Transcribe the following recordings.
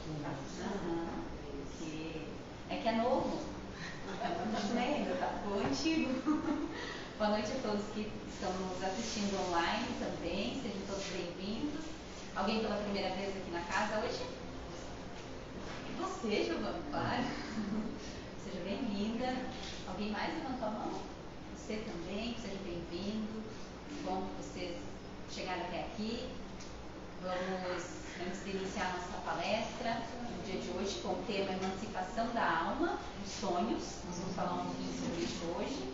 Aham. É que é novo. Isso ainda tá antigo. Boa noite a todos que estão nos assistindo online também. Sejam todos bem-vindos. Alguém pela primeira vez aqui na casa hoje? Você, Giovana, claro. Seja bem-vinda. Alguém mais levantou a mão? Você também, seja bem-vindo. Bom que vocês chegaram até aqui. Vamos, antes de iniciar a nossa palestra, no dia de hoje, com o tema Emancipação da Alma, os Sonhos. Nós vamos falar um pouquinho sobre isso hoje.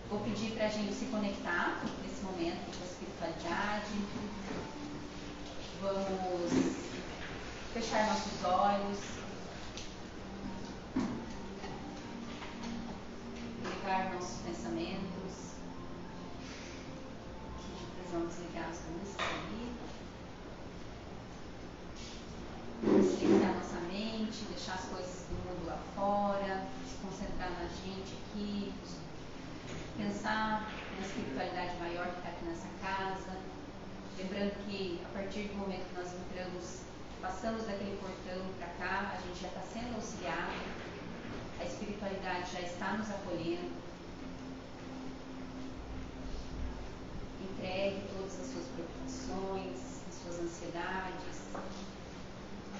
Vou pedir para a gente se conectar nesse momento com a espiritualidade. Vamos fechar nossos olhos. Ligar nossos pensamentos. Nós vamos ligar as luzes ali. Silenciar nossa mente, deixar as coisas do mundo lá fora, se concentrar na gente aqui, pensar na espiritualidade maior que está aqui nessa casa. Lembrando que a partir do momento que nós entramos, passamos daquele portão para cá, a gente já está sendo auxiliado, a espiritualidade já está nos acolhendo. Entregue todas as suas preocupações, as suas ansiedades.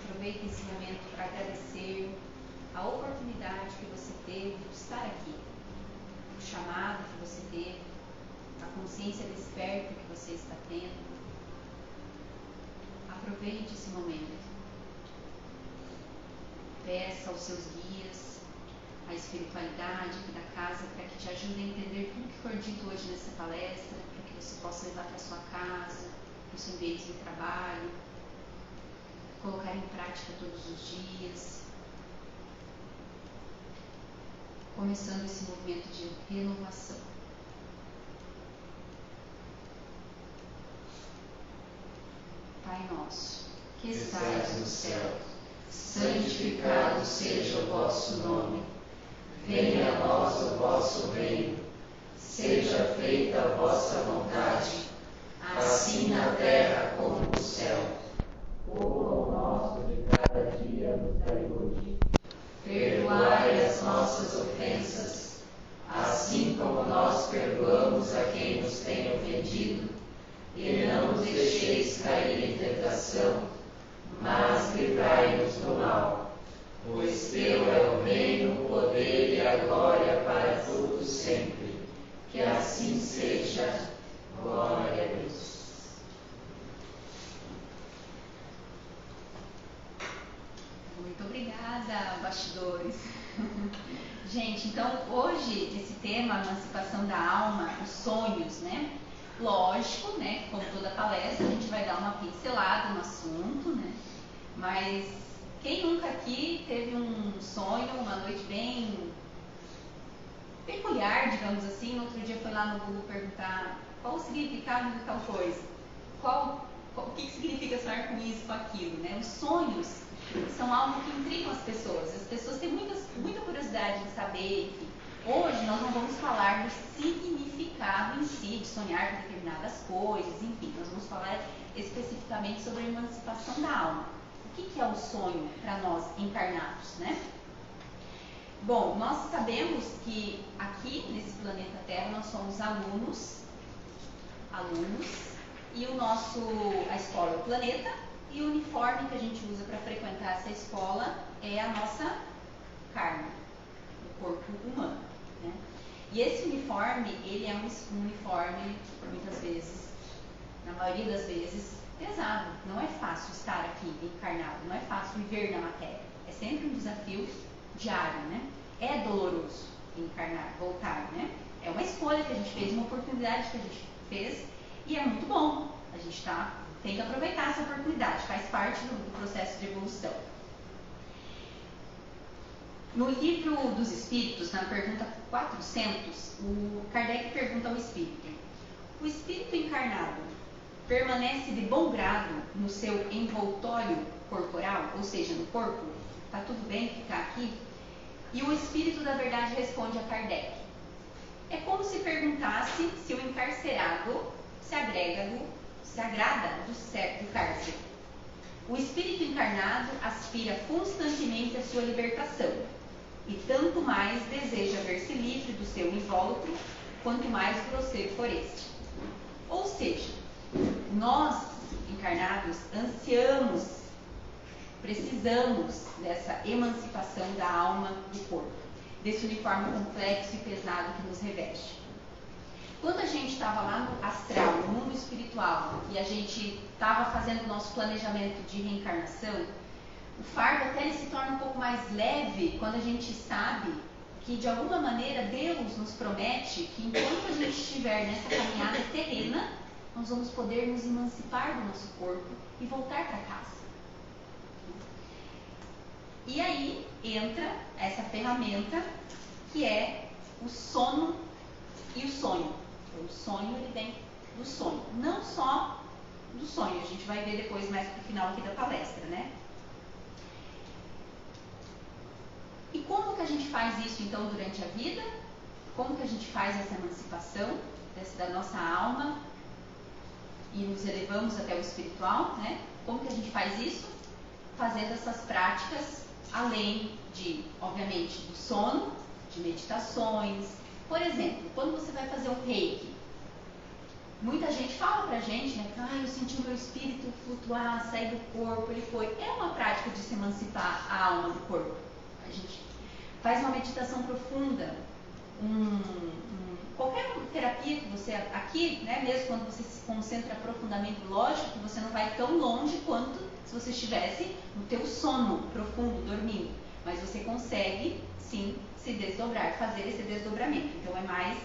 Aproveite esse momento para agradecer a oportunidade que você teve de estar aqui, o chamado que você teve, a consciência desperta que você está tendo. Aproveite esse momento. Peça aos seus guias, a espiritualidade aqui da casa, para que te ajude a entender tudo que for dito hoje nessa palestra, para que você possa levar para a sua casa, para o seu ambiente de trabalho, colocar em prática todos os dias, começando esse movimento de renovação. Pai nosso, que estais no céu, santificado seja o vosso nome. Venha a nós o vosso reino. Seja feita a vossa vontade, assim na terra como no céu. O pão nosso de cada dia nos dai hoje. Perdoai as nossas ofensas, assim como nós perdoamos a quem nos tem ofendido. E não nos deixeis cair em tentação, mas livrai-nos do mal. Pois teu é o reino, o poder e a glória para todos sempre. Que assim seja. Glória a Deus. Muito obrigada, bastidores. Gente, então hoje esse tema, emancipação da alma, os sonhos, né? Lógico, né? Como toda palestra, a gente vai dar uma pincelada no assunto, né? Mas quem nunca aqui teve um sonho, uma noite bem peculiar, digamos assim, no outro dia foi lá no Google perguntar qual o significado de tal coisa? O que significa sonhar com isso, com aquilo, né? Os sonhos são algo que intrigam as pessoas. As pessoas têm muita curiosidade de saber. Enfim. Hoje nós não vamos falar do significado em si, de sonhar com determinadas coisas, enfim. Nós vamos falar especificamente sobre a emancipação da alma. O que é o sonho para nós encarnados, né? Bom, nós sabemos que aqui nesse planeta Terra nós somos alunos, e a escola é o planeta, e o uniforme que a gente usa para frequentar essa escola é a nossa carne, o corpo humano, né? E esse uniforme, ele é um uniforme, muitas vezes, na maioria das vezes, pesado. Não é fácil estar aqui encarnado, não é fácil viver na matéria. É sempre um desafio diário, né? É doloroso encarnar, voltar, né? É uma escolha que a gente fez, uma oportunidade que a gente fez, e é muito bom. A gente tem que aproveitar essa oportunidade, faz parte do processo de evolução. No livro dos Espíritos, na pergunta 400, o Kardec pergunta ao Espírito: o Espírito encarnado permanece de bom grado no seu envoltório corporal, ou seja, no corpo? Está tudo bem ficar aqui? E o Espírito da Verdade responde a Kardec: é como se perguntasse se o encarcerado se agrada do cárcere. O espírito encarnado aspira constantemente à sua libertação, e tanto mais deseja ver-se livre do seu invólucro, quanto mais grosseiro for este. Ou seja, nós, encarnados, ansiamos, precisamos dessa emancipação da alma do corpo, desse uniforme complexo e pesado que nos reveste. Quando a gente estava lá no astral, no mundo espiritual, e a gente estava fazendo o nosso planejamento de reencarnação, o fardo até ele se torna um pouco mais leve quando a gente sabe que, de alguma maneira, Deus nos promete que enquanto a gente estiver nessa caminhada terrena, nós vamos poder nos emancipar do nosso corpo e voltar para casa. E aí entra essa ferramenta que é o sono e o sonho. O sonho ele vem do sonho, não só do sonho, a gente vai ver depois mais pro final aqui da palestra, né? E como que a gente faz isso então durante a vida? Como que a gente faz essa emancipação da nossa alma e nos elevamos até o espiritual, né? Como que a gente faz isso? Fazendo essas práticas, além de, obviamente, do sono, de meditações. Por exemplo, quando você vai fazer um reiki, muita gente fala pra gente, né? Eu senti o meu espírito flutuar, sair do corpo, ele foi. É uma prática de se emancipar a alma do corpo. A gente faz uma meditação profunda, qualquer terapia que você, aqui, né, mesmo quando você se concentra profundamente, lógico que você não vai tão longe quanto se você estivesse no teu sono profundo, dormindo, mas você consegue, sim, se desdobrar, fazer esse desdobramento. Então é mais,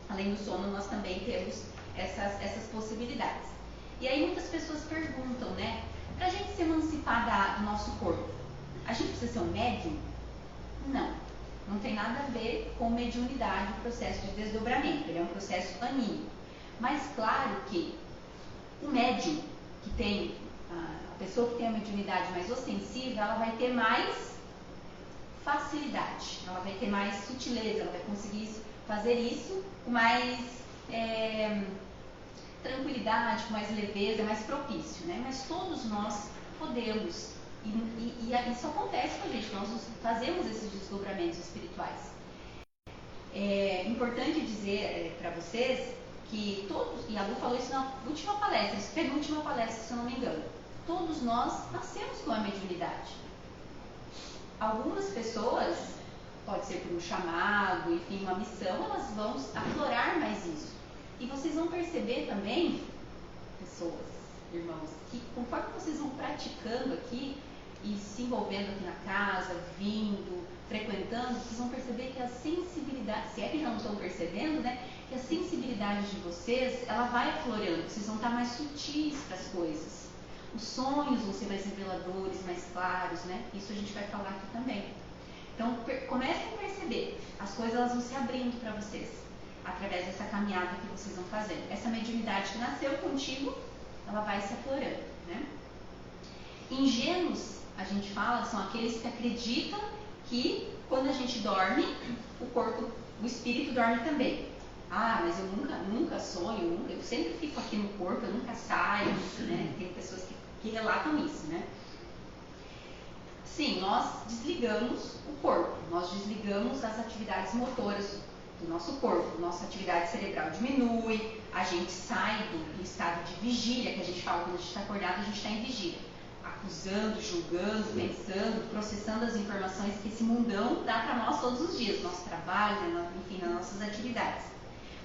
além do sono, nós também temos essas possibilidades. E aí muitas pessoas perguntam, né, pra gente se emancipar do nosso corpo, a gente precisa ser um médium? Não tem nada a ver com mediunidade, o processo de desdobramento, ele é um processo anímico. Mas claro que o médium que tem, a pessoa que tem a mediunidade mais ostensiva, ela vai ter mais facilidade, ela vai ter mais sutileza, ela vai conseguir fazer isso com mais tranquilidade, com mais leveza, mais propício, né? Mas todos nós podemos. E isso acontece com a gente, nós fazemos esses desdobramentos espirituais. É importante dizer para vocês que todos, e a Lu falou isso na última palestra, penúltima palestra, se eu não me engano, todos nós nascemos com a mediunidade. Algumas pessoas, pode ser por um chamado, enfim, uma missão, elas vão aflorar mais isso. E vocês vão perceber também, pessoas, irmãos, que conforme vocês vão praticando aqui, e se envolvendo aqui na casa, vindo, frequentando, vocês vão perceber que a sensibilidade, se é que já não estão percebendo, né, que a sensibilidade de vocês, ela vai aflorando, vocês vão estar mais sutis para as coisas. Os sonhos vão ser mais reveladores, mais claros, né? Isso a gente vai falar aqui também. Então, comecem a perceber, as coisas elas vão se abrindo para vocês, através dessa caminhada que vocês vão fazendo. Essa mediunidade que nasceu contigo, ela vai se aflorando, né? Ingênuos, a gente fala, são aqueles que acreditam que quando a gente dorme, o corpo, o espírito dorme também. Mas eu nunca sonho, eu sempre fico aqui no corpo, eu nunca saio, né? Tem pessoas que relatam isso, né? Sim, nós desligamos o corpo, nós desligamos as atividades motoras do nosso corpo, nossa atividade cerebral diminui, a gente sai do estado de vigília, que a gente fala quando a gente está acordado, a gente está em vigília. Acusando, julgando, pensando, processando as informações que esse mundão dá para nós todos os dias, no nosso trabalho, enfim, nas nossas atividades.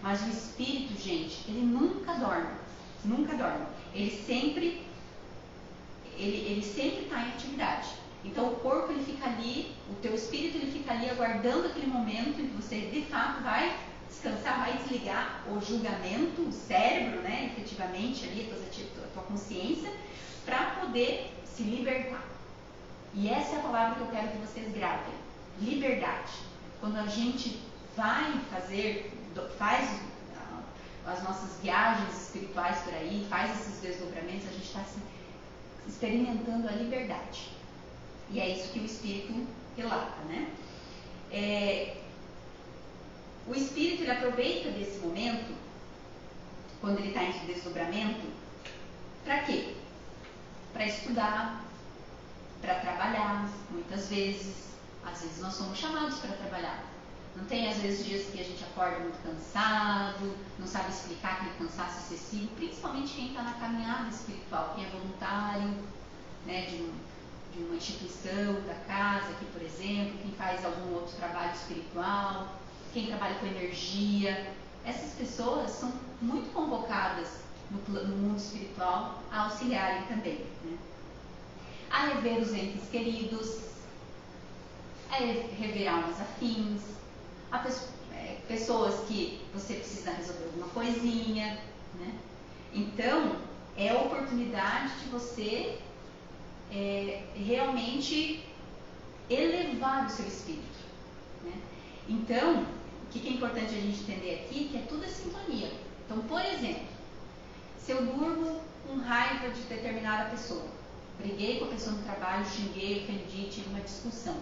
Mas o espírito, gente, ele nunca dorme, nunca dorme. Ele sempre está em atividade. Então o corpo ele fica ali, o teu espírito ele fica ali aguardando aquele momento em que você de fato vai descansar, vai desligar o julgamento, o cérebro, né, efetivamente ali, a tua consciência, para poder se libertar. E essa é a palavra que eu quero que vocês gravem. Liberdade. Quando a gente vai faz as nossas viagens espirituais por aí, faz esses desdobramentos, a gente está experimentando a liberdade. E é isso que o Espírito relata, né? O Espírito ele aproveita desse momento, quando ele está em desdobramento, para quê? para estudar, para trabalhar, muitas vezes. Às vezes nós somos chamados para trabalhar. Não tem, às vezes, dias que a gente acorda muito cansado, não sabe explicar aquele cansaço excessivo, principalmente quem está na caminhada espiritual, quem é voluntário, né, de uma instituição, da casa aqui, por exemplo, quem faz algum outro trabalho espiritual, quem trabalha com energia. Essas pessoas são muito convocadas no mundo espiritual a auxiliarem também, né? A rever os entes queridos, a rever almas afins, pessoas que você precisa resolver alguma coisinha, né? Então, é a oportunidade de você realmente elevar o seu espírito, né? Então, o que é importante a gente entender aqui, que é tudo é sintonia. Então, por exemplo, se eu durmo com raiva de determinada pessoa, briguei com a pessoa no trabalho, xinguei, ofendi, tive uma discussão,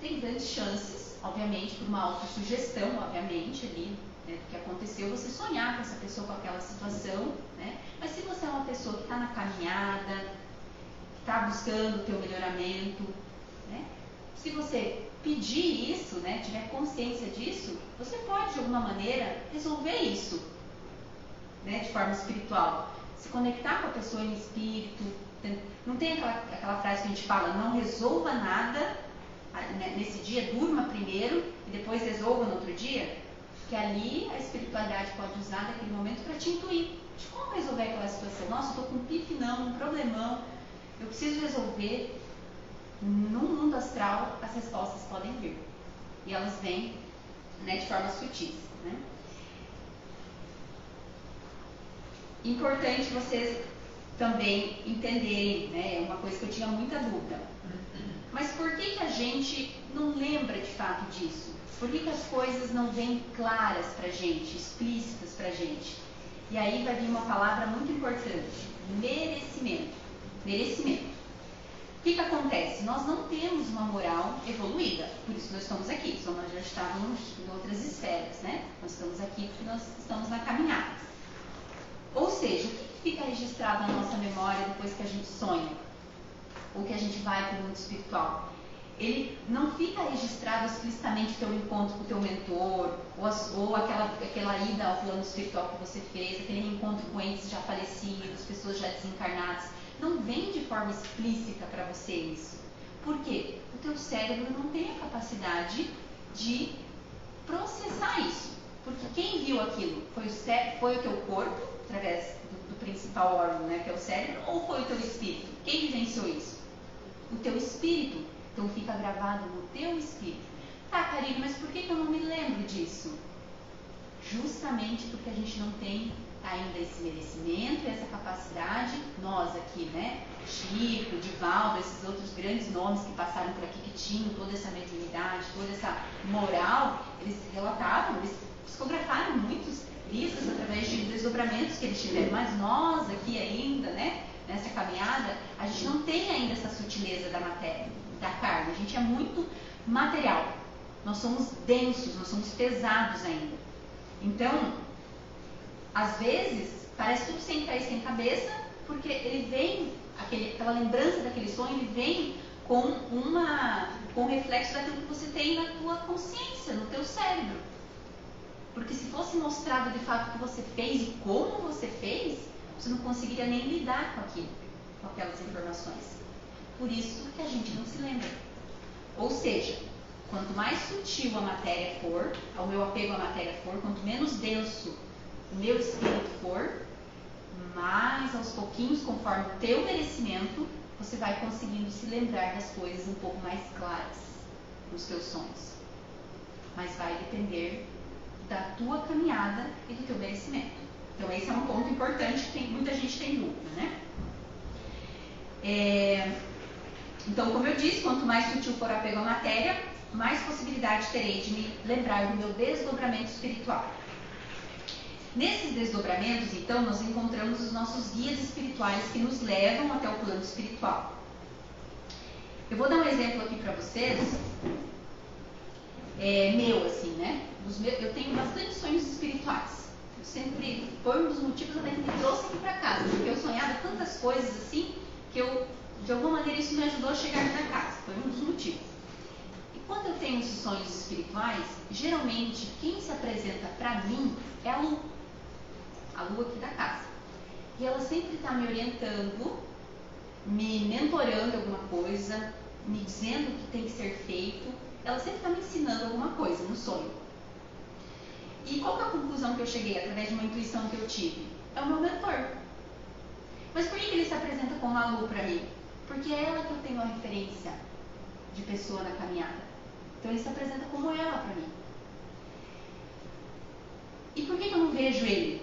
tem grandes chances, obviamente, por uma autossugestão, obviamente, ali, né, do que aconteceu, você sonhar com essa pessoa, com aquela situação, né? Mas se você é uma pessoa que está na caminhada, que está buscando o teu melhoramento, né? Se você pedir isso, né, tiver consciência disso, você pode, de alguma maneira, resolver isso, né, de forma espiritual. Se conectar com a pessoa em espírito. Não tem aquela frase que a gente fala, não resolva nada nesse dia, durma primeiro e depois resolva no outro dia, que ali a espiritualidade pode usar naquele momento para te intuir de como resolver aquela situação. Nossa, eu estou com um pifinão, um problemão, eu preciso resolver. No mundo astral, as respostas podem vir e elas vêm, né, de forma sutis, né? Importante vocês também entenderem, né, uma coisa que eu tinha muita dúvida. Mas por que a gente não lembra de fato disso? Por que as coisas não vêm claras pra gente, explícitas pra gente? E aí vai vir uma palavra muito importante, merecimento. Merecimento. O que acontece? Nós não temos uma moral evoluída, por isso nós estamos aqui, senão nós já estávamos em outras esferas, né? Nós estamos aqui porque nós estamos na caminhada. Ou seja, o que fica registrado na nossa memória depois que a gente sonha? Ou que a gente vai para o mundo espiritual? Ele não fica registrado explicitamente o teu encontro com o teu mentor, ou aquela ida ao plano espiritual que você fez, aquele encontro com entes já falecidos, pessoas já desencarnadas. Não vem de forma explícita para você isso. Por quê? O teu cérebro não tem a capacidade de processar isso. Porque quem viu aquilo foi o teu corpo, através do principal órgão, né, que é o cérebro, ou foi o teu espírito? Quem vivenciou isso? O teu espírito. Então fica gravado no teu espírito. Tá, Karine, mas por que eu não me lembro disso? Justamente porque a gente não tem ainda esse merecimento e essa capacidade, nós aqui, né? Chico, Divaldo, esses outros grandes nomes que passaram por aqui, que tinham toda essa mediunidade, toda essa moral, eles relatavam, eles psicografaram muitos livros através de desdobramentos que eles tiveram, mas nós aqui ainda, né? Nessa caminhada, a gente não tem ainda essa sutileza da matéria, da carne. A gente é muito material. Nós somos densos, nós somos pesados ainda. Então, às vezes, parece tudo sem pé e sem cabeça, porque ele vem, aquela lembrança daquele sonho, ele vem com um reflexo daquilo que você tem na tua consciência, no teu cérebro. Porque se fosse mostrado de fato o que você fez e como você fez, você não conseguiria nem lidar com aquilo, com aquelas informações. Por isso que a gente não se lembra. Ou seja, quanto mais sutil a matéria for, o meu apego à matéria for, quanto menos denso o meu espírito for, mais aos pouquinhos, conforme o teu merecimento, você vai conseguindo se lembrar das coisas um pouco mais claras nos teus sonhos. Mas vai depender da tua caminhada e do teu merecimento. Então esse é um ponto importante que muita gente tem dúvida, né? Então, como eu disse, quanto mais sutil for o apego à matéria, mais possibilidade terei de me lembrar do meu desdobramento espiritual. Nesses desdobramentos, então, nós encontramos os nossos guias espirituais que nos levam até o plano espiritual. Eu vou dar um exemplo aqui para vocês, meu, assim, né? Eu tenho bastante sonhos espirituais. Foi um dos motivos até que me trouxe aqui para casa, porque eu sonhava tantas coisas assim, que de alguma maneira isso me ajudou a chegar aqui na casa, foi um dos motivos. E quando eu tenho esses sonhos espirituais, geralmente quem se apresenta para mim é a Lu aqui da casa. E ela sempre está me orientando, me mentorando alguma coisa, me dizendo o que tem que ser feito. Ela sempre está me ensinando alguma coisa no sonho. E qual que é a conclusão que eu cheguei através de uma intuição que eu tive? É o meu mentor. Mas por que ele se apresenta como a Lu para mim? Porque é ela que eu tenho a referência de pessoa na caminhada. Então ele se apresenta como ela para mim. E por que eu não vejo ele?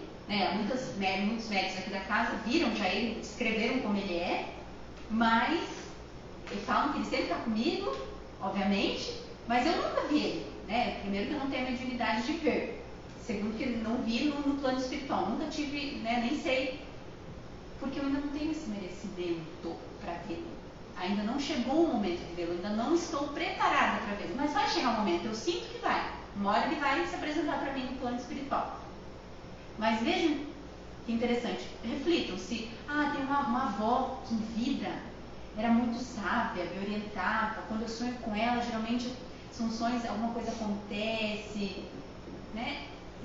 Muitos médicos aqui da casa viram já ele, descreveram como ele é, mas falam que ele sempre está comigo, obviamente, mas eu nunca vi ele. Primeiro que eu não tenho a mediunidade de ver. Segundo que eu não vi no plano espiritual. Nunca tive, nem sei, porque eu ainda não tenho esse merecimento para vê-lo. Ainda não chegou o momento de vê-lo, ainda não estou preparada para vê-lo. Mas vai chegar o momento, eu sinto que vai. Uma hora ele vai se apresentar para mim no plano espiritual. Mas vejam que interessante, reflitam se, tem uma avó que em vida era muito sábia, me orientava, quando eu sonho com ela, geralmente são sonhos, alguma coisa acontece,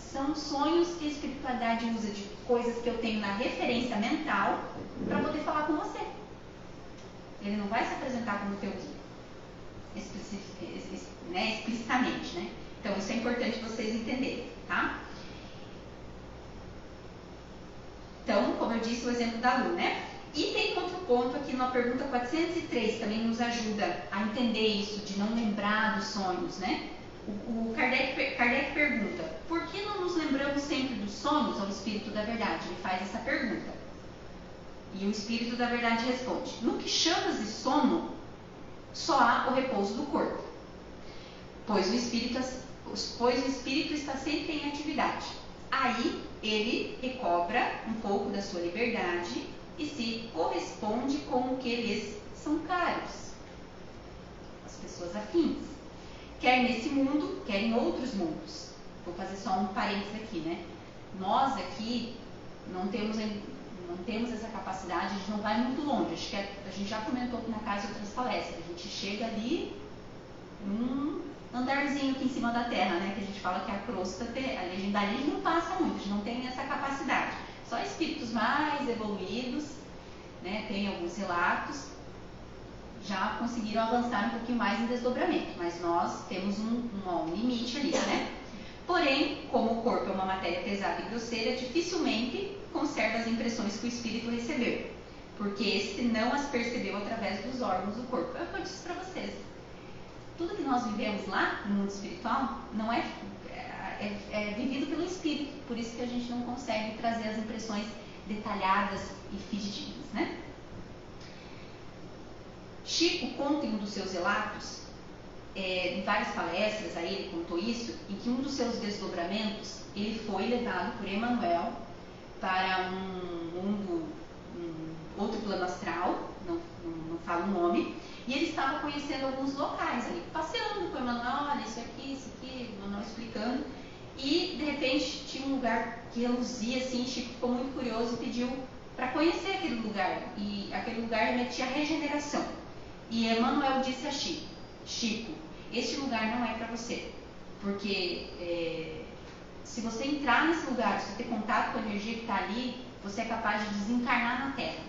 São sonhos que a espiritualidade usa de coisas que eu tenho na referência mental para poder falar com você. Ele não vai se apresentar como teu guia, explicitamente, Então isso é importante vocês entenderem, tá? Então, como eu disse, o exemplo da Lu, E tem outro ponto aqui na pergunta 403, também nos ajuda a entender isso, de não lembrar dos sonhos, O Kardec pergunta, por que não nos lembramos sempre dos sonhos ao Espírito da Verdade? Ele faz essa pergunta. E o Espírito da Verdade responde, no que chamas de sono, só há o repouso do corpo, pois o Espírito está sempre em atividade. Aí ele recobra um pouco da sua liberdade e se corresponde com o que lhes são caros, as pessoas afins, quer nesse mundo, quer em outros mundos. Vou fazer só um parênteses aqui, Nós aqui não temos essa capacidade, a gente não vai muito longe. Acho que a gente já comentou aqui na casa em outras palestras, a gente chega ali num andarzinho aqui em cima da terra, que a gente fala que a crosta, a legendaria não passa muito, a gente não tem essa capacidade. Só espíritos mais evoluídos, tem alguns relatos, já conseguiram avançar um pouquinho mais em desdobramento, mas nós temos um limite ali, Porém, como o corpo é uma matéria pesada e grosseira, dificilmente conserva as impressões que o espírito recebeu, porque este não as percebeu através dos órgãos do corpo. É o que eu disse para vocês. Tudo que nós vivemos lá no mundo espiritual não é vivido pelo espírito, por isso que a gente não consegue trazer as impressões detalhadas e fidedignas, Chico conta em um dos seus relatos, em várias palestras, aí ele contou isso, em que um dos seus desdobramentos, ele foi levado por Emmanuel para outro plano astral, não falo o nome, e ele estava conhecendo alguns locais ali, passeando com o Emmanuel, olha, isso aqui, Emmanuel explicando, e de repente tinha um lugar que reluzia assim, Chico ficou muito curioso e pediu para conhecer aquele lugar, e aquele lugar remetia à regeneração. E Emmanuel disse a Chico, este lugar não é para você, porque se você entrar nesse lugar, se você ter contato com a energia que está ali, você é capaz de desencarnar na Terra.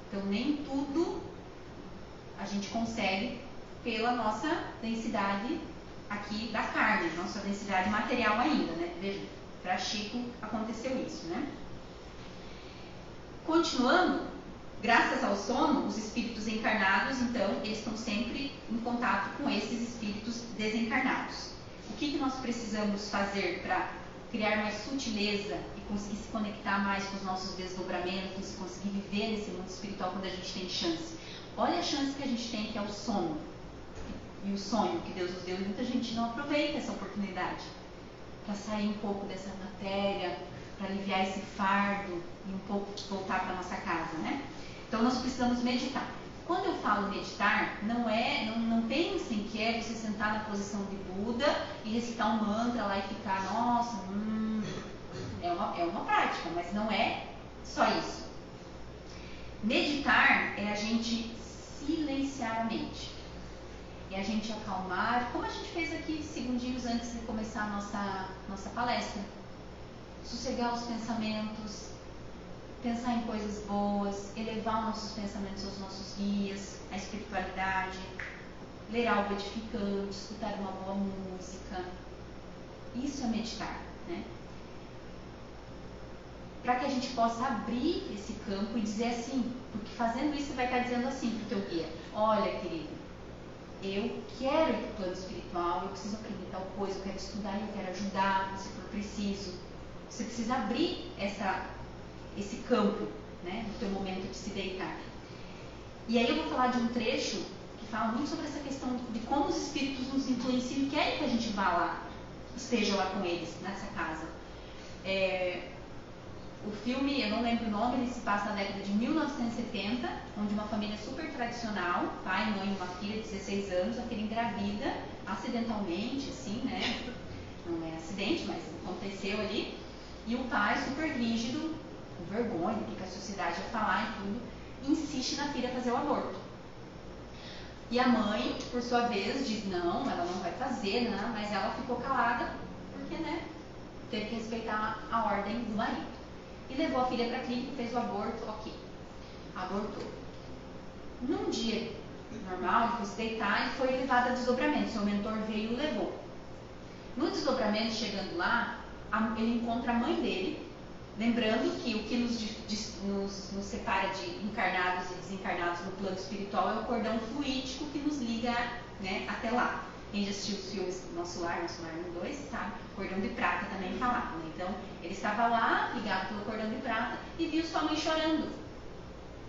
Então nem tudo a gente consegue pela nossa densidade aqui da carne, nossa densidade material ainda, Veja, para Chico aconteceu isso, Continuando, graças ao sono, os espíritos encarnados, então, eles estão sempre em contato com esses espíritos desencarnados. O que nós precisamos fazer para criar mais sutileza e conseguir se conectar mais com os nossos desdobramentos, conseguir viver nesse mundo espiritual quando a gente tem chance? Olha a chance que a gente tem, que é o sono e o sonho que Deus nos deu, e muita gente não aproveita essa oportunidade para sair um pouco dessa matéria, para aliviar esse fardo e um pouco voltar para a nossa casa, Então nós precisamos meditar. Quando eu falo meditar, não pensem que é você sentar na posição de Buda e recitar um mantra lá e ficar, nossa, É uma prática, mas não é só isso. Meditar é a gente silenciar a mente. É a gente acalmar, como a gente fez aqui segundinhos antes de começar a nossa palestra. Sossegar os pensamentos, pensar em coisas boas, elevar os nossos pensamentos aos nossos guias, a espiritualidade, ler algo edificante, escutar uma boa música. Isso é meditar, né? Para que a gente possa abrir esse campo e dizer assim, porque fazendo isso você vai estar dizendo assim para o teu guia: olha, querido, eu quero ir para o plano espiritual, eu preciso aprender tal coisa, eu quero estudar, eu quero ajudar, se for preciso. Você precisa abrir esse campo, né, no teu momento de se deitar. E aí eu vou falar de um trecho que fala muito sobre essa questão de como os espíritos nos influenciam e querem que a gente vá lá, esteja lá com eles, nessa casa. O filme, eu não lembro o nome, ele se passa na década de 1970, onde uma família super tradicional, pai, mãe e uma filha de 16 anos, a filha engravida acidentalmente, assim, né? Não é acidente, mas aconteceu ali. E o pai, super rígido, com vergonha do que a sociedade ia falar e tudo, insiste na filha fazer o aborto. E a mãe, por sua vez, diz não, ela não vai fazer, né? Mas ela ficou calada, porque, né, teve que respeitar a ordem do marido. E levou a filha para a clínica, fez o aborto, ok. Abortou. Num dia normal, ele foi se deitar e foi levado a desdobramento. Seu mentor veio e o levou. No desdobramento, chegando lá, ele encontra a mãe dele, lembrando que o que nos separa de encarnados e desencarnados no plano espiritual é o cordão fluídico que nos liga, né, até lá. Quem já assistiu os filmes Nosso Lar 2, sabe? Cordão de prata também falava, né? Então, ele estava lá, ligado pelo cordão de prata, e viu sua mãe chorando,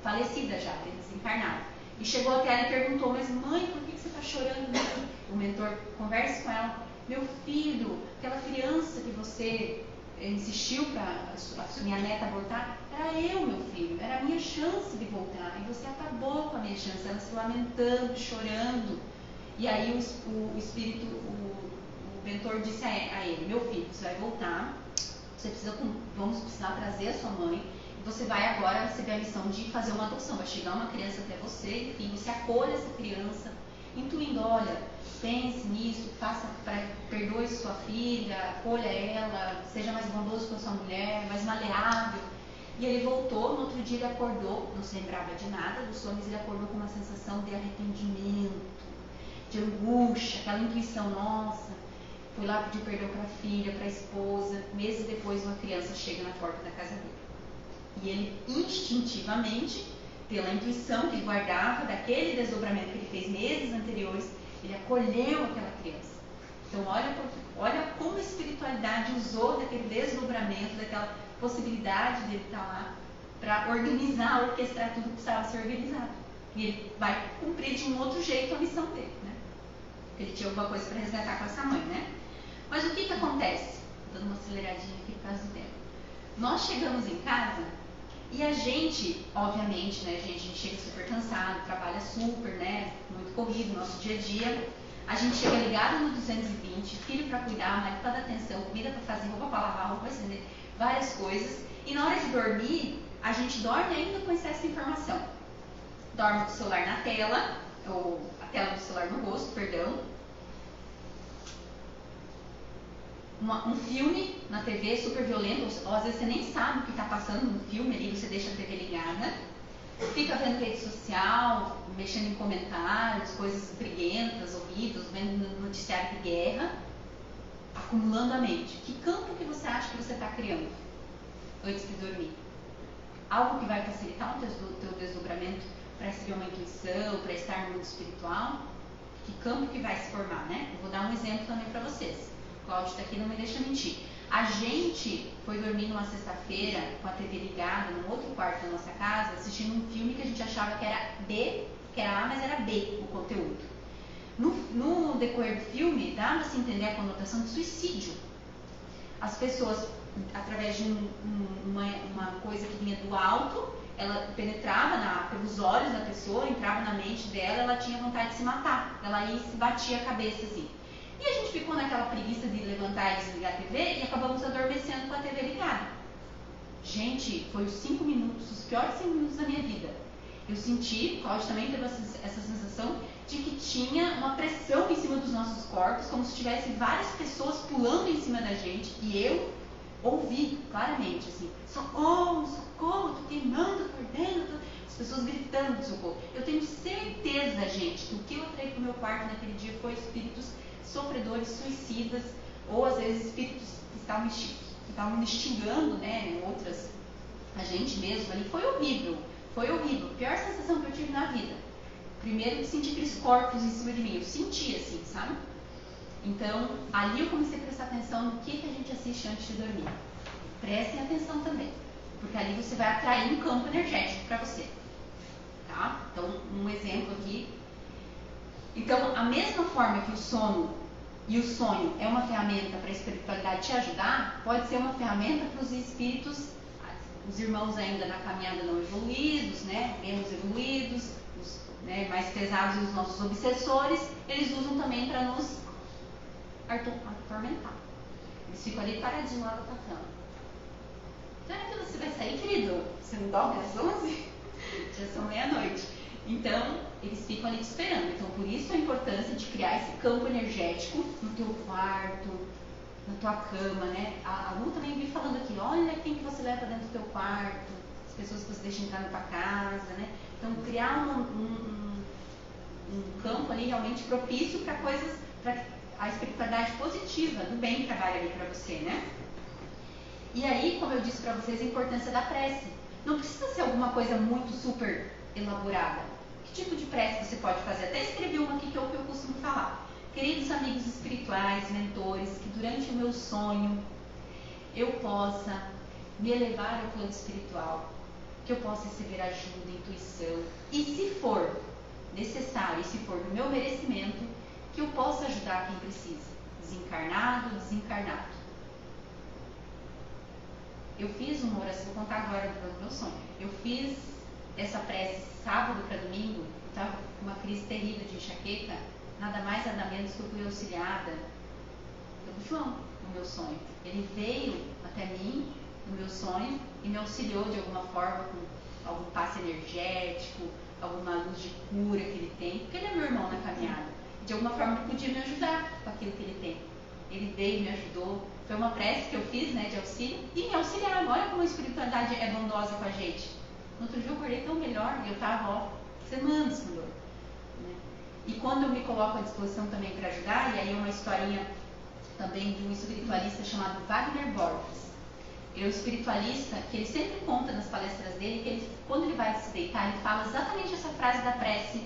falecida já, desencarnada. E chegou até ela e perguntou: mas mãe, por que você está chorando? O mentor conversa com ela: meu filho, aquela criança que você insistiu para a minha neta abortar, era eu, meu filho, era a minha chance de voltar, e você acabou com a minha chance. Ela se lamentando, chorando. E aí o espírito, o mentor disse a ele: meu filho, você vai voltar, vamos precisar trazer a sua mãe, e você vai agora receber a missão de fazer uma adoção. Vai chegar uma criança até você, enfim, você acolhe essa criança, intuindo: olha, pense nisso, perdoe sua filha, acolha ela, seja mais bondoso com a sua mulher, mais maleável. E ele voltou, no outro dia ele acordou, não se lembrava de nada dos sonhos, ele acordou com uma sensação de arrependimento, de angústia, aquela intuição: nossa, foi lá pedir perdão para a filha, para a esposa. Meses depois, uma criança chega na porta da casa dele. E ele, instintivamente, pela intuição que ele guardava daquele desdobramento que ele fez meses anteriores, ele acolheu aquela criança. Então, olha como a espiritualidade usou daquele desdobramento, daquela possibilidade dele estar lá para organizar, orquestrar tudo que precisava ser organizado. E ele vai cumprir de um outro jeito a missão dele, né? Ele tinha alguma coisa para resgatar com essa mãe, né? Mas o que acontece? Dando uma aceleradinha aqui por causa do tempo. Nós chegamos em casa e a gente, obviamente, né, a gente chega super cansado, trabalha super, né, muito corrido, nosso dia a dia. A gente chega ligado no 220, filho para cuidar, marido para dar atenção, comida para fazer, roupa para lavar, roupa para estender, várias coisas. E na hora de dormir, a gente dorme ainda com excesso de informação. Dorme com o celular na tela, ou a tela do celular no rosto, perdão. Um filme na TV super violento, ou às vezes você nem sabe o que está passando no filme ali, você deixa a TV ligada, fica vendo rede social, mexendo em comentários, coisas briguentas, horríveis, vendo noticiário de guerra, acumulando a mente. Que campo que você acha que você está criando antes de dormir? Algo que vai facilitar o teu desdobramento para receber uma intuição, para estar no mundo espiritual? Que campo que vai se formar, né? Eu vou dar um exemplo também para vocês. O Cláudio está aqui, não me deixa mentir. A gente foi dormir numa sexta-feira com a TV ligada, num outro quarto da nossa casa, assistindo um filme que a gente achava que era B, que era A, mas era B o conteúdo. No decorrer do filme, dava-se a entender a conotação de suicídio. As pessoas, através de uma coisa que vinha do alto, ela penetrava pelos olhos da pessoa, entrava na mente dela, ela tinha vontade de se matar. Ela ia e se batia a cabeça assim. E a gente ficou naquela preguiça de levantar e desligar a TV e acabamos adormecendo com a TV ligada. Gente, foi os 5 minutos, os piores 5 minutos da minha vida. Eu senti, Cláudio também teve essa sensação de que tinha uma pressão em cima dos nossos corpos, como se tivesse várias pessoas pulando em cima da gente, e eu ouvi claramente assim, socorro, socorro, tô queimando, tô ardendo, as pessoas gritando de socorro. Eu tenho certeza, gente, que o que eu atraí pro meu quarto naquele dia foi espíritos sofredores, suicidas, ou às vezes espíritos que estavam me instigando, né, outras, a gente mesmo ali. Foi horrível, a pior sensação que eu tive na vida. Primeiro, de sentir aqueles corpos em cima de mim, eu senti assim, sabe? Então, ali eu comecei a prestar atenção no que a gente assiste antes de dormir. Prestem atenção também, porque ali você vai atrair um campo energético para você, tá? Então, um exemplo aqui. Então, a mesma forma que o sono e o sonho é uma ferramenta para a espiritualidade te ajudar, pode ser uma ferramenta para os espíritos, os irmãos ainda na caminhada não evoluídos, né, menos evoluídos, os, né, mais pesados, os nossos obsessores, eles usam também para nos atormentar. Eles ficam ali paradinhos lá na cama. Será que você vai sair, querido? Você não dorme às 11? Já são meia-noite. Então, eles ficam ali te esperando. Então, por isso a importância de criar esse campo energético no teu quarto, na tua cama, né? A Lu também vem falando aqui, olha quem que você leva dentro do teu quarto, as pessoas que você deixa entrar na tua casa, né? Então, criar um campo ali realmente propício para coisas, para a espiritualidade positiva, do bem que trabalha ali para você, né? E aí, como eu disse para vocês, a importância da prece. Não precisa ser alguma coisa muito super elaborada. Que tipo de prece você pode fazer? Até escrevi uma aqui que é o que eu costumo falar. Queridos amigos espirituais, mentores, que durante o meu sonho eu possa me elevar ao plano espiritual, que eu possa receber ajuda, intuição, e se for necessário, e se for do meu merecimento, que eu possa ajudar quem precisa, desencarnado, desencarnado. Eu fiz uma oração, vou contar agora do meu sonho. Eu fiz essa prece sábado para domingo, eu estava com uma crise terrível de enxaqueca, nada mais nada menos que eu fui auxiliada pelo João no meu sonho. Ele veio até mim no meu sonho e me auxiliou de alguma forma com algum passe energético, alguma luz de cura que ele tem, porque ele é meu irmão na caminhada. De alguma forma ele podia me ajudar com aquilo que ele tem. Ele veio, me ajudou. Foi uma prece que eu fiz, né, de auxílio, e me auxiliaram. Olha como a espiritualidade é bondosa com a gente. No outro dia eu acordei tão melhor e eu estava, ó, semanas com dor. Né? E quando eu me coloco à disposição também para ajudar, e aí é uma historinha também de um espiritualista chamado Wagner Borges. Ele é um espiritualista que ele sempre conta nas palestras dele que ele, quando ele vai se deitar, ele fala exatamente essa frase da prece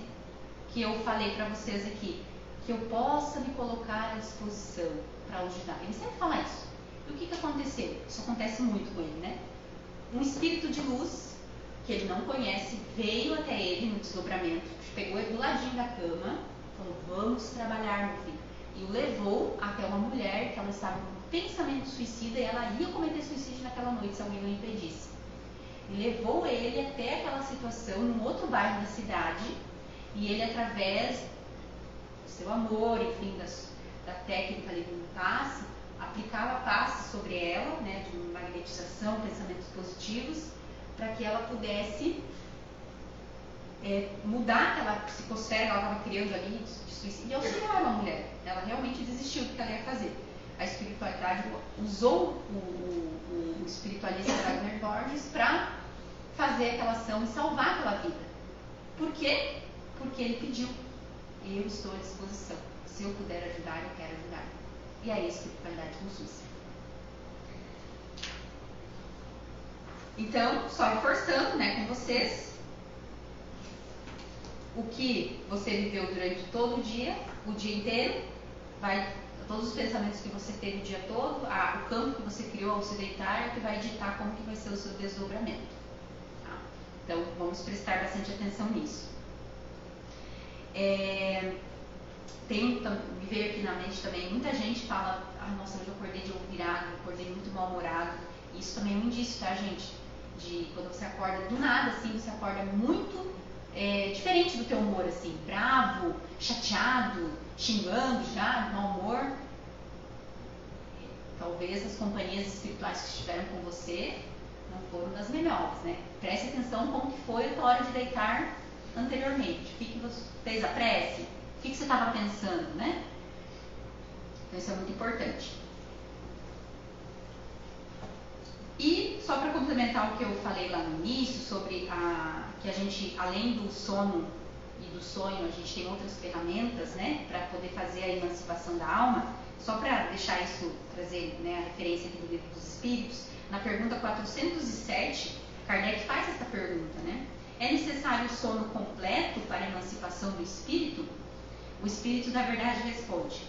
que eu falei para vocês aqui. Que eu possa me colocar à disposição para ajudar. Ele sempre fala isso. E o que aconteceu? Isso acontece muito com ele, né? Um espírito de luz, que ele não conhece, veio até ele no desdobramento, pegou ele do ladinho da cama, falou, vamos trabalhar, meu filho. E o levou até uma mulher que ela estava com pensamento suicida e ela ia cometer suicídio naquela noite se alguém não impedisse. E levou ele até aquela situação, num outro bairro da cidade, e ele, através seu amor, enfim, da técnica ali do passe, aplicava passe sobre ela, né, de magnetização, pensamentos positivos, para que ela pudesse mudar aquela psicosfera que ela estava criando ali de suicídio e auxiliar a mulher. Ela realmente desistiu do que ela ia fazer. A espiritualidade usou o espiritualista Wagner Borges para fazer aquela ação e salvar aquela vida. Por quê? Porque ele pediu. Eu estou à disposição. Se eu puder ajudar, eu quero ajudar. E aí a espiritualidade nos usa. Então, só reforçando, né, com vocês, o que você viveu durante todo o dia inteiro, todos os pensamentos que você teve o dia todo, o campo que você criou ao se deitar, é que vai ditar como que vai ser o seu desdobramento. Tá? Então, vamos prestar bastante atenção nisso. Me veio aqui na mente também, muita gente fala, nossa, hoje eu acordei de olho virado, acordei muito mal-humorado. Isso também é um indício, tá, gente? De quando você acorda do nada, assim, você acorda muito diferente do teu humor, assim, bravo, chateado, xingando já, de mau humor, talvez as companhias espirituais que estiveram com você não foram das melhores, né? Preste atenção como que foi a tua hora de deitar anteriormente. O que você fez a prece? O que você estava pensando, né? Então isso é muito importante. E só para complementar o que eu falei lá no início sobre que a gente, além do sono e do sonho, a gente tem outras ferramentas, né, para poder fazer a emancipação da alma. Só para deixar isso, trazer, né, a referência aqui do Livro dos Espíritos, na pergunta 407, Kardec faz essa pergunta, né? É necessário o sono completo para a emancipação do espírito? O espírito, na verdade, responde: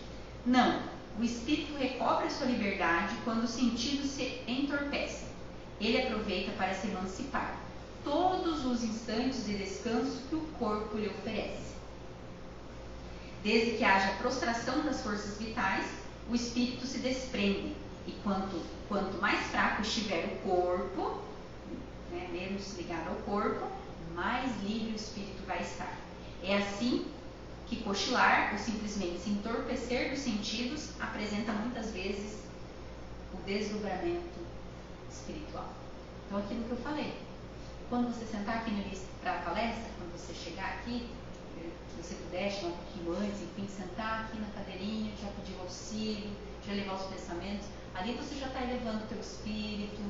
não. O espírito recobra sua liberdade quando os sentidos se entorpecem. Ele aproveita para se emancipar todos os instantes de descanso que o corpo lhe oferece. Desde que haja prostração das forças vitais, o espírito se desprende, e quanto mais fraco estiver o corpo, né, menos ligado ao corpo, mais livre o espírito vai estar. É assim que cochilar ou simplesmente se entorpecer dos sentidos apresenta muitas vezes o desdobramento espiritual. Então, aquilo que eu falei, quando você sentar aqui no início para a palestra, quando você chegar aqui, se você puder chegar um pouquinho antes, enfim, sentar aqui na cadeirinha, já pedir o auxílio, já levar os pensamentos, ali você já está elevando o teu espírito,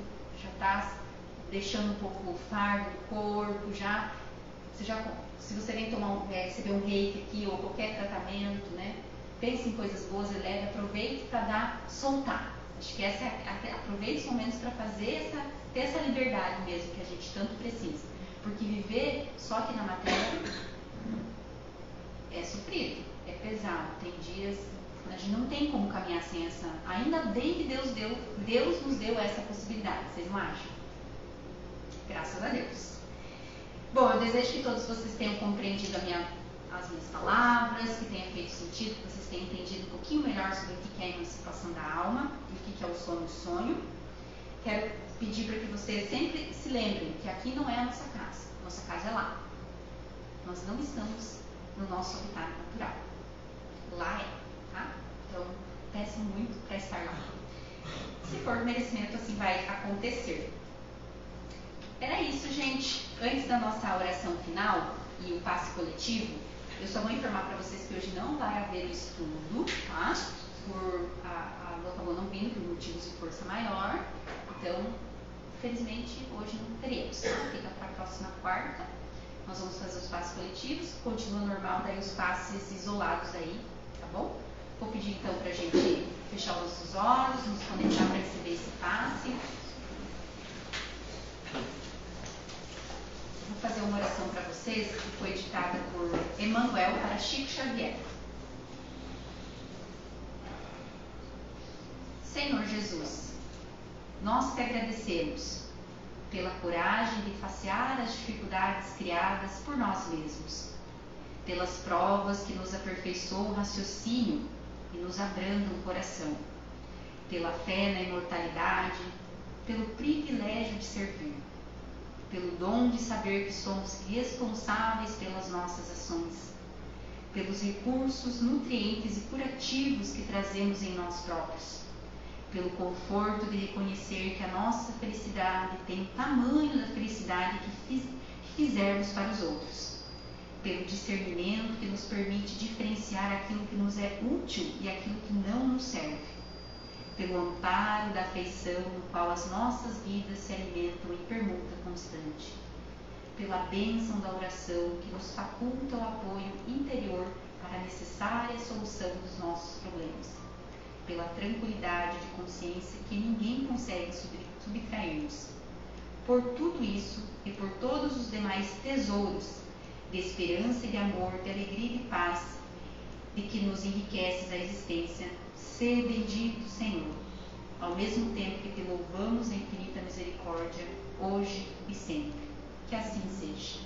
já está deixando um pouco o fardo do corpo, se você vem receber um reiki aqui ou qualquer tratamento, né, pense em coisas boas, eleve, aproveite para soltar. Acho que aproveite os momentos para ter essa liberdade mesmo que a gente tanto precisa. Porque viver só aqui na matéria é sofrido, é pesado. Tem dias, a gente não tem como caminhar sem essa. Ainda bem que Deus nos deu essa possibilidade, vocês não acham? Graças a Deus. Bom, eu desejo que todos vocês tenham compreendido as minhas palavras, que tenha feito sentido, que vocês tenham entendido um pouquinho melhor sobre o que é a emancipação da alma e o que é o sono e sonho. Quero pedir para que vocês sempre se lembrem que aqui não é a nossa casa é lá. Nós não estamos no nosso habitat natural. Lá é, tá? Então, peçam muito para estar lá. Se for do merecimento, assim vai acontecer. Era isso, gente. Antes da nossa oração final e o passe coletivo, eu só vou informar para vocês que hoje não vai haver estudo, tá? A Lu acabou não vindo por motivos de força maior. Então, infelizmente, hoje não teremos. Fica para a próxima quarta. Nós vamos fazer os passes coletivos. Continua normal, daí os passes isolados aí, tá bom? Vou pedir então para a gente fechar os nossos olhos, nos conectar para receber esse passe. Vou fazer uma oração para vocês que foi ditada por Emmanuel para Chico Xavier. Senhor Jesus, nós te agradecemos pela coragem de facear as dificuldades criadas por nós mesmos, pelas provas que nos aperfeiçoam o raciocínio e nos abrandam o coração, pela fé na imortalidade, pelo privilégio de servir, pelo dom de saber que somos responsáveis pelas nossas ações, pelos recursos nutrientes e curativos que trazemos em nós próprios, pelo conforto de reconhecer que a nossa felicidade tem o tamanho da felicidade que fizermos para os outros, pelo discernimento que nos permite diferenciar aquilo que nos é útil e aquilo que não nos serve, pelo amparo da afeição no qual as nossas vidas se alimentam em permuta constante, pela bênção da oração que nos faculta o apoio interior para a necessária solução dos nossos problemas, pela tranquilidade de consciência que ninguém consegue subtrair-nos. Por tudo isso e por todos os demais tesouros de esperança e de amor, de alegria e de paz, de que nos enriqueces a existência, sê bendito, Senhor, ao mesmo tempo que te louvamos a infinita misericórdia, hoje e sempre. Que assim seja.